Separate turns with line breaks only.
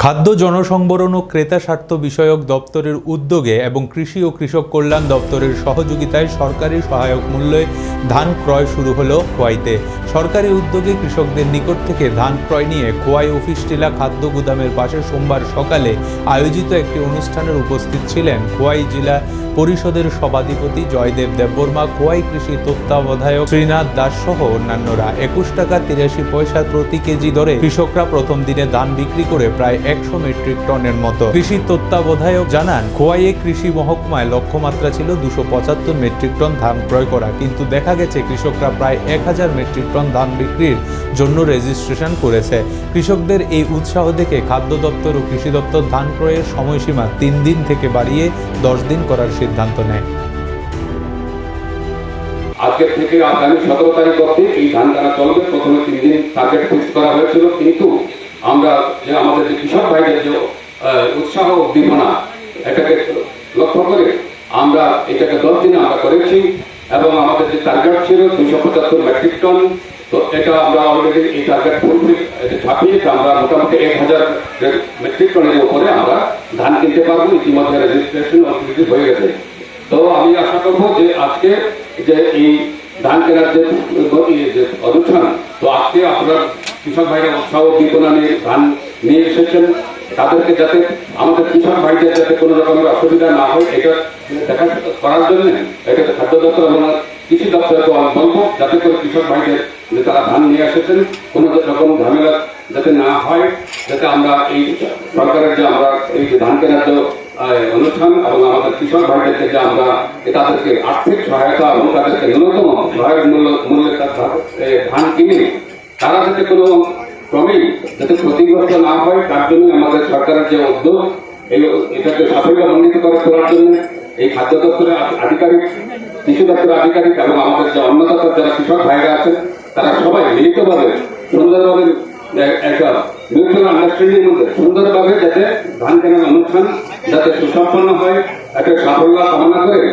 খাদ্য জনসংবরণ ও ক্রেতা স্বার্থ বিষয়ক দপ্তরের উদ্যোগে এবং কৃষি ও কৃষক কল্যাণ দপ্তরের সহযোগিতায় সরকারি সহায়ক মূল্যে ধান ক্রয় শুরু হলো খোয়াইতে। সরকারি উদ্যোগে কৃষকদের নিকট থেকে ধান ক্রয় নিয়ে খোয়াই অফিস টিলা খাদ্য গুদামের পাশে সোমবার সকালে আয়োজিত একটি অনুষ্ঠানের উপস্থিত ছিলেন খোয়াই জেলা পরিষদের সভাধিপতি জয়দেব দেববর্মা, খোয়াই কৃষি তত্ত্বাবধায়ক শ্রীনাথ দাস সহ অন্যান্যরা। 21 টাকা 83 পয়সা প্রতি কেজি দরে কৃষকরা প্রথম দিনে ধান বিক্রি করে প্রায় 100 মেট্রিক টনের মতো। কৃষি তত্ত্বাবধায়ক জানান, খোয়াইয়ে কৃষি মহকুমায় লক্ষ্যমাত্রা ছিল 275 মেট্রিক টন ধান ক্রয় করা, কিন্তু দেখা গেছে কৃষকরা প্রায় 1000 মেট্রিক টন ধান বিক্রির জন্য রেজিস্ট্রেশন করেছে। কৃষকদের এই উৎসাহ দেখে খাদ্য দপ্তর ও কৃষি দপ্তর ধান ক্রয়ের সময়সীমা 3 দিন থেকে বাড়িয়ে 10 দিন করার সিদ্ধান্ত নেয়।
আজকে থেকে আগামী 17 তারিখ অবধি এই ধান কাটা চলবে। প্রথমে 3 দিন টার্গেট ফিক্স করা হয়েছিল, কিন্তু আমরা যে আমাদের যে কৃষক ভাইদের যে উৎসাহ উদ্দীপনা এটাকে লক্ষ্য করে আমরা এটাকে 10 দিনে আমরা করেছি এবং আমাদের যে টার্গেট ছিল 275 মেট্রিক টন, তো এটা আমরা অলরেডি এই টার্গেট ফুলফিল ছাপিয়ে আমরা মোটামুটি 1000 মেট্রিক টনের উপরে আমরা ধান কিনতে পারবো। ইতিমধ্যে রেজিস্ট্রেশন অলরেডি হয়ে গেছে। তো আমি আশা করবো যে আজকে যে এই ধান কেনার যে অনুষ্ঠান, তো আজকে আপনার কৃষক ভাইরা উৎসাহ উদ্দীপনা নিয়ে ধান নিয়ে এসেছেন, তাদেরকে যাতে আমাদের কৃষক ভাইদের যাতে কোনো রকমের অসুবিধা না হয় এটা দেখা করার জন্য এটা খাদ্য দপ্তর এবং কৃষি দপ্তরকে আমি বলবো যাতে করে কৃষক ভাইদের যে তারা ধান নিয়ে এসেছেন কোনো রকম ঝামেলা যাতে না হয়, যাতে আমরা এই সরকারের যে আমরা এই যে ধান কেনার যে অনুষ্ঠান এবং আমাদের কৃষক ভাইদেরকে যে আমরা তাদেরকে আর্থিক সহায়তা এবং তাদেরকে ন্যূনতম সহায়ক মূল্যে ধান কিনে তারা যাতে কোনো ক্রমেই যাতে ক্ষতিগ্রস্ত না হয়, তার জন্য আমাদের সরকারের যে উদ্যোগ এটাকে সাফল্যমণ্ডিত করার জন্য এই খাদ্য দপ্তরের আধিকারিক, কৃষি দপ্তরের আধিকারিক এবং আমাদের যে অন্য দপ্তর যারা কৃষক ভাইরা আছেন তারা সবাই মিলিতভাবে সুন্দরভাবে একটা মিউচুয়াল আন্ডারস্ট্যান্ডিং মধ্যে সুন্দরভাবে যাতে ধান কেনার অনুষ্ঠান যাতে সুসম্পন্ন হয় একটা সাফল্য কামনা করে